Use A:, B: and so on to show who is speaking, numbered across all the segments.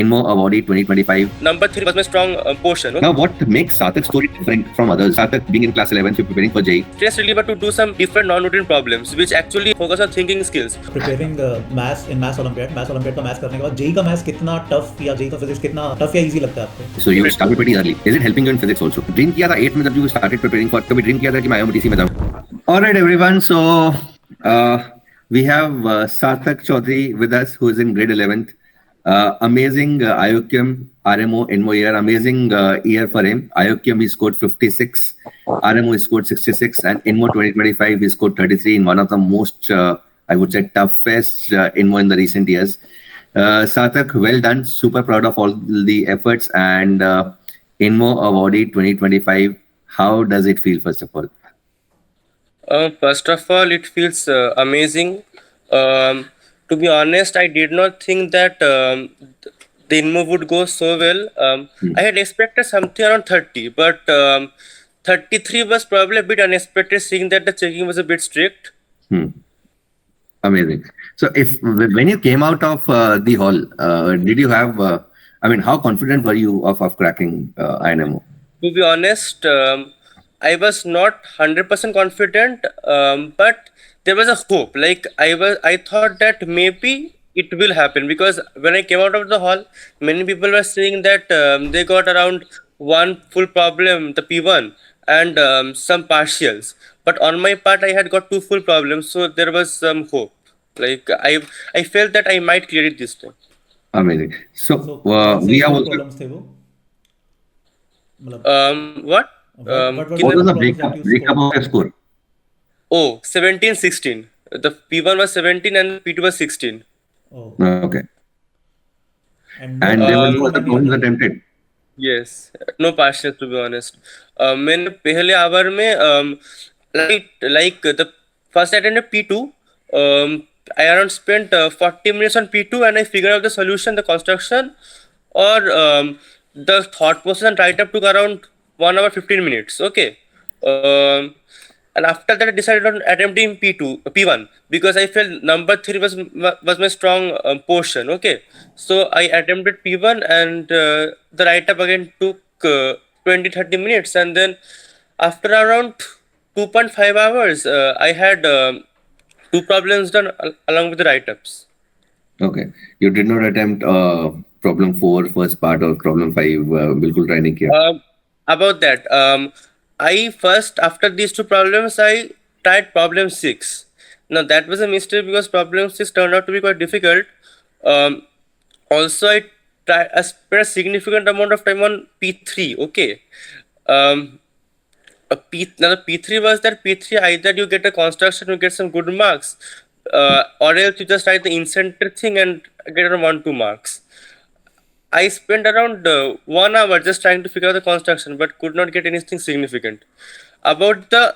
A: InMo Awardee 2025.
B: Number 3 was my strong portion. Okay?
A: Now, what makes Sarthak's story different from others? Sarthak, being in class 11, so preparing for JEE.
B: Stress reliever to do some different non-routine problems, which actually focus on thinking skills.
C: Preparing maths in maths Olympiad का maths करने के बाद JEE का maths कितना tough या JEE का physics कितना tough या easy लगता है आपको?
A: So you started pretty early. Is it helping you in physics also? Dream किया था 8 में जब you started preparing for, कभी dream किया था कि मैं IIMTC में जाऊँ? Alright everyone, so we have Sarthak Chaudhary with us, who is in grade 11th. Amazing IOCM RMO InMo year, amazing year for him. IOCM he scored 56, RMO he scored 66, and InMo 2025 he scored 33 in one of the most, I would say, toughest InMo in the recent years. Sarthak, well done. Super proud of all the efforts. And InMo Awardee 2025, how does it feel, first of all?
B: First of all, it feels amazing. To be honest, I did not think that the InMo would go so well. I had expected something around 30, but 33 was probably a bit unexpected, seeing that the checking was a bit strict.
A: Amazing. So, when you came out of the hall, did you have? How confident were you of cracking INMO?
B: To be honest, I was not 100% confident, but there was a hope. Like I thought that maybe it will happen, because when I came out of the hall, many people were saying that they got around one full problem, the P1, and some partials. But on my part, I had got 2 full problems, so there was some hope. Like I felt that I might clear it this time.
A: Amazing. So we have also.
B: What?
A: What was the breakup of your score?
B: Oh, 17-16. The P1 was 17 and P2 was 16.
C: Oh.
A: Okay. And there were no other problems attempted?
B: Yes. No partials, to be honest. मैंने पहले hour में like the first attempt at P2, I around spent 40 minutes on P2, and I figured out the solution, the construction, or the thought process and write-up took around 1 hour 15 minutes. Okay. And after that, I decided on attempting P1, because I felt number 3 was my strong portion. Okay, so I attempted P1, and the write-up again took 20-30 minutes, and then after around 2.5 hours, I had 2 problems done along with the write-ups.
A: Okay, you did not attempt problem 4 first part or problem 5. बिल्कुल try नहीं किया.
B: About that, I first, after these 2 problems, I tried problem 6. Now that was a mistake, because problem 6 turned out to be quite difficult. Also, I spent a significant amount of time on P3. Okay. Now the P3 was that P3, either you get a construction, you get some good marks, or else you just write the in-center thing and get around 1-2 marks. I spent around 1 hour just trying to figure out the construction, but could not get anything significant. About the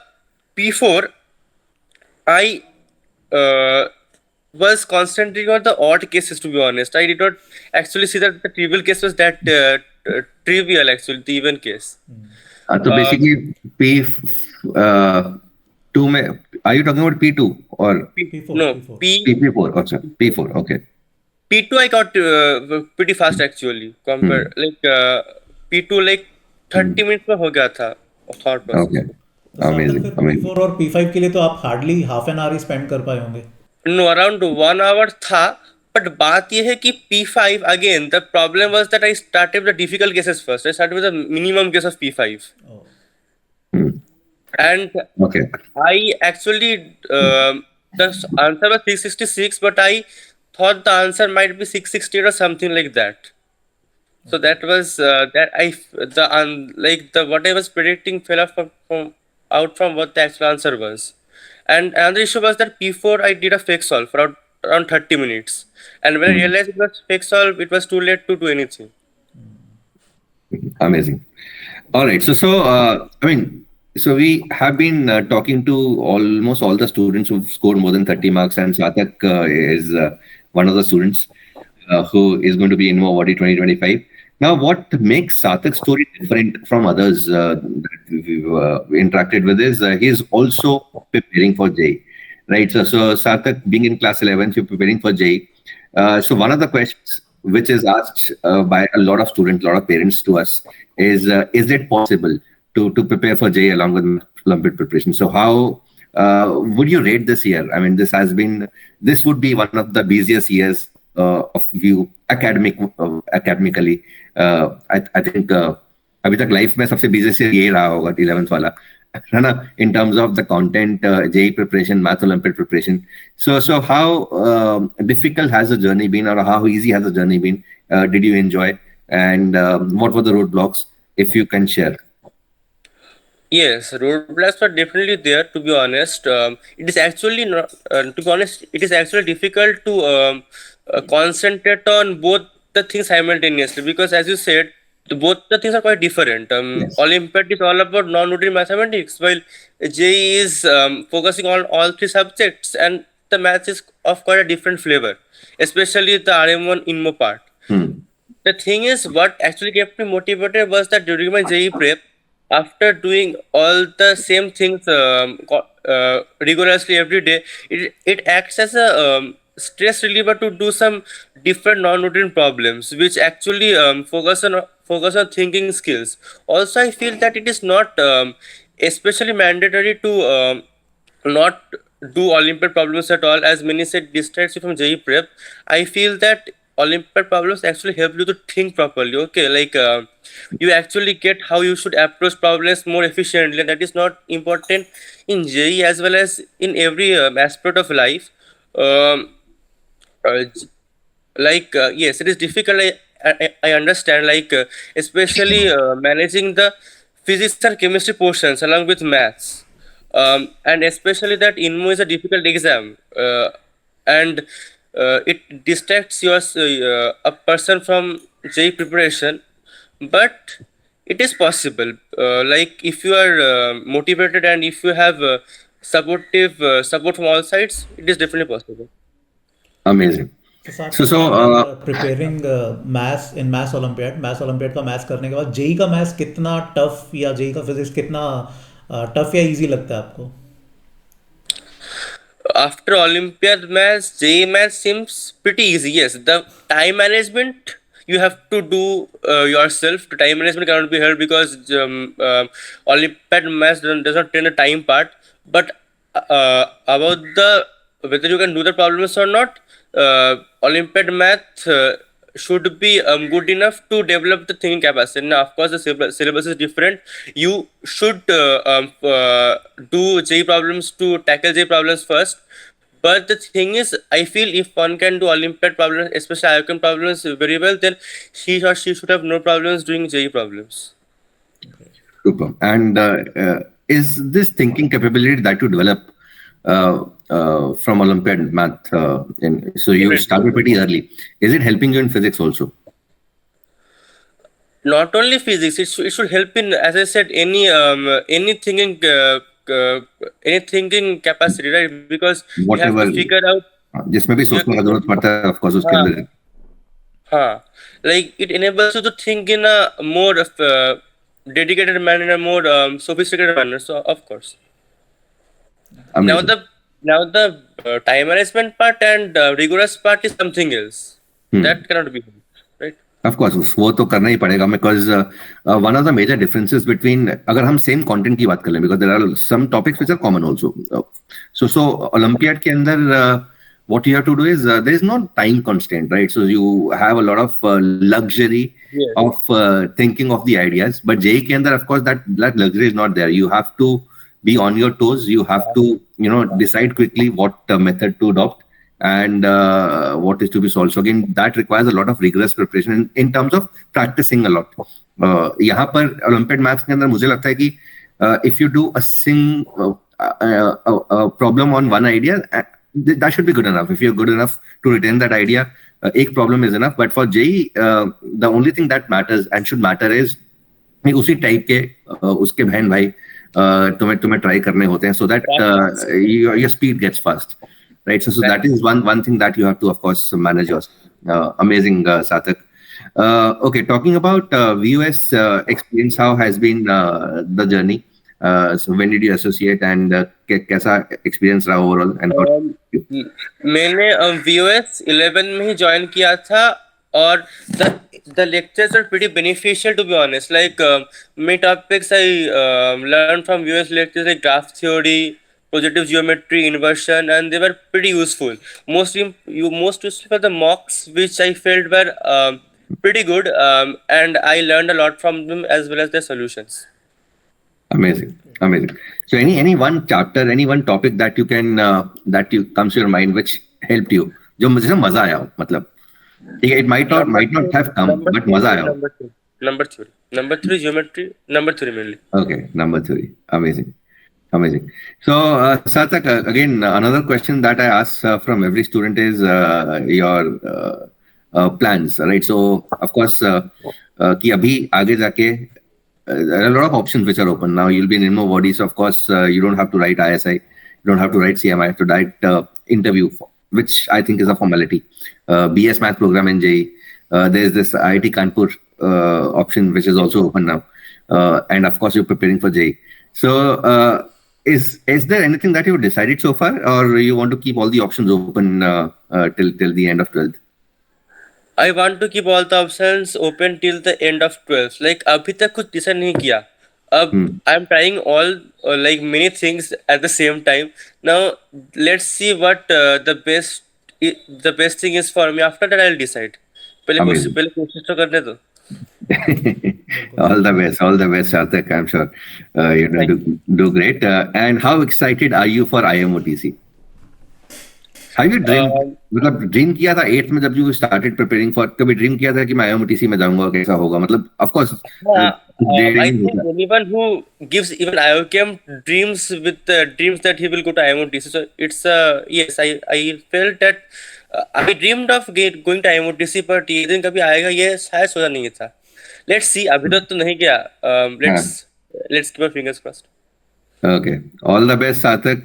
B: P4, I was concentrating on the odd cases, to be honest. I did not actually see that the trivial case was that trivial, actually, the even case.
A: So basically, P2, are you talking about P2 or?
C: P4.
B: No,
A: P4. Oh, sorry. P4, okay.
B: P2 I got pretty fast actually. Compared like P2 like 30 minutes में हो गया था thought process.
A: Okay. Amazing.
C: P4 और P5 के लिए तो आप hardly half an hour he spend कर पाए होंगे.
B: No, around 1 hour था. But बात ये है कि P5 again, the problem was that I started with the difficult cases first. I started with the minimum case of P5.
C: Oh.
B: And
A: okay.
B: I actually the answer was 666, but I thought the answer might be 668 or something like that. So that was what I was predicting fell out from what the actual answer was. And another issue was that P4 I did a fake solve for around 30 minutes, and when I realized it was fake solve, it was too late to do anything.
A: Amazing. All right. So we have been talking to almost all the students who've scored more than 30 marks, and Sarthak is one of the students who is going to be in InMo Awardee 2025. Now, what makes Sarthak's story different from others that we've interacted with is he's also preparing for JEE, right? So Sarthak, being in class 11, you're preparing for JEE. So one of the questions which is asked by a lot of students, a lot of parents to us, is it possible to prepare for JEE along with Olympiad preparation? So how would you rate this year? I mean, this would be one of the busiest years of you academically. I think अभी तक life में सबसे busy से यही रहा होगा 11th वाला, है ना, in terms of the content, JEE preparation, Math Olympiad preparation. So how difficult has the journey been, or how easy has the journey been? Did you enjoy, and what were the roadblocks, if you can share?
B: Yes, roadblocks were definitely there. To be honest, it is actually not. To be honest, it is actually difficult to concentrate on both the things simultaneously, because, as you said, both the things are quite different.
A: Yes.
B: Olympiad is all about non-routine mathematics, while JEE is focusing on all three subjects, and the maths is of quite a different flavor, especially the RM1 INMO part. The thing is, what actually kept me motivated was that during my JEE prep, after doing all the same things rigorously every day, it acts as a stress reliever to do some different non-routine problems, which actually focus on thinking skills. Also, I feel that it is not especially mandatory to not do Olympiad problems at all, as many said distracts you from JEE prep. I feel that Olympiad problems actually help you to think properly. Okay, like you actually get how you should approach problems more efficiently, and that is not important in JEE as well as in every aspect of life. Um, uh, yes, it is difficult. I understand, especially managing the physics and chemistry portions along with maths, and especially that INMO is a difficult exam, and it distracts a person from JEE preparation, but it is possible. If you are motivated and if you have supportive support from all sides, it is definitely possible.
A: Amazing.
C: So preparing maths Olympiad का maths करने के बाद JEE का maths कितना tough, या JEE का physics कितना tough या इजी लगता है आपको?
B: After Olympiad maths, JEE maths seems pretty easy. Yes, the time management you have to do yourself. The time management cannot be held because Olympiad maths does not train the time part. But about the whether you can do the problems or not, Olympiad math should be good enough to develop the thinking capacity. Now, of course, the syllabus is different. You should do JEE problems to tackle JEE problems first. But the thing is, I feel if one can do Olympiad problems, especially IOCAM problems, very well, then he or she should have no problems doing JEE problems.
A: Super. And is this thinking capability that you develop from Olympiad math? So you started pretty early. Is it helping you in physics also?
B: Not only physics, it should help in, as I said, any thinking capacity, right? Because
A: Whatever,
B: you have to figure out.
A: जिसमें भी सोचने का जरूरत पड़ता है, of course, उसके अंदर.
B: Like it enables you to think in a more dedicated manner, a more sophisticated manner. So of course.
A: Amazing.
B: Now the time management part and rigorous part is something else. That cannot be done, right?
A: Of course, वो तो करना ही पड़ेगा, because one of the major differences between, अगर हम same content की बात कर लें, because there are some topics which are common also. So Olympiad के अंदर what you have to do is there is no time constraint, right? So you have a lot of luxury of thinking of the ideas, but JEE के अंदर, of course, that luxury is not there. You have to be on your toes. You have to decide quickly what method to adopt and what is to be solved. So again, that requires a lot of rigorous preparation in terms of practicing a lot. यहाँ पर Olympiad maths के अंदर मुझे लगता है कि if you do a problem on one idea, that should be good enough. If you're good enough to retain that idea, एक problem is enough. But for JEE, the only thing that matters and should matter is उसी type के उसके बहन भाई तुम्हें try करने होते हैं, so that your speed gets fast, right? So that is one thing that you have to, of course, manage yourself. Amazing, Sarthak. Okay, talking about VUS experience, how has been the journey? So when did you associate, and कैसा experience रहा overall? And
B: मैंने VUS 11 में ही join किया था or the lectures are pretty beneficial, to be honest. Like many topics I learned from US lectures, like graph theory, projective geometry, inversion, and they were pretty useful. Most useful for the mocks, which I felt were pretty good, and I learned a lot from them as well as their solutions.
A: Amazing, amazing. So any one chapter, any one topic that you can that you comes to your mind which helped you, जो मुझे ना मजा आया हो, मतलब ठीक है, it might not have come, but मजा आया हो.
B: Number three geometry, number three mainly.
A: Okay, number 3. Amazing. Amazing. So, Sarthak, again, another question that I ask from every student is your plans, right? So, of course, कि अभी आगे जाके there are a lot of options which are open now. You'll be in INMO body, so of course you don't have to write ISI, you don't have to write CMI, you have to write interview, which I think is a formality. BS Math program in JEE. There's this IIT Kanpur option which is also open now, and of course you're preparing for JEE. So is there anything that you've decided so far, or you want to keep all the options open till the end of 12th?
B: I want to keep all the options open till the end of 12th. Like अभी तक कुछ decide नहीं किया. अब I'm trying all like many things at the same time. Now let's see what the best thing is for me. After that I'll decide.
A: Amazing.
B: पहले कोशिश तो करने दो.
A: All the best, Sarthak. I'm sure you're going to do great. And how excited are you for IMOTC? Have you मतलब dream किया था 8th में जब you started preparing for, कभी ड्रीम किया था कि मैं IMOTC में जाऊंगा, कैसा होगा, मतलब of course
B: I think anyone who gives even IOCAM dreams with dreams that he will go to IMOTC. So it's yes, I felt that I dreamed of going to IMOTC, but ये दिन कभी आएगा ये शायद सोचा नहीं था. Let's see. अभी तो नहीं किया. Let's keep our fingers crossed.
A: Okay. All the best, Sarthak,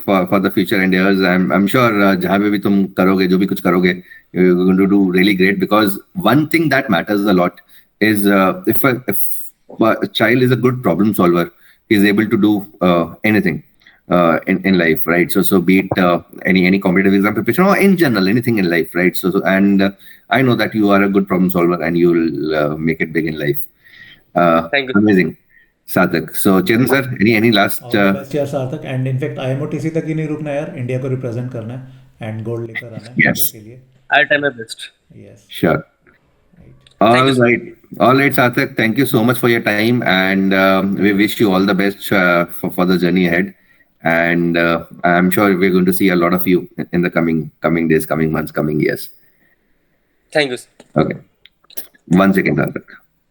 A: for the future endeavors. I'm sure जहाँ पे भी तुम करोगे, जो भी कुछ करोगे, you're going to do really great, because one thing that matters a lot is if a child is a good problem solver, he is able to do anything in life, right? So be it any competitive exam preparation or in general anything in life, right? So and I know that you are a good problem solver and you will make it big in life.
B: Thank you.
A: Amazing. Sarthak. So Chetan sir, any last?
C: All the best यार सार्थक, and in fact IMOTC तक ही नहीं रुकना यार, India को represent करना है and gold लेकर आना है इंडिया के लिए.
B: I'll try my best.
C: Yes.
A: Sure. All right, Sarthak. Thank you so much for your time, and we wish you all the best for the journey ahead. And I'm sure we're going to see a lot of you in the coming days, coming months, coming years.
B: Thank you.
A: Okay. 1 second, Sarthak.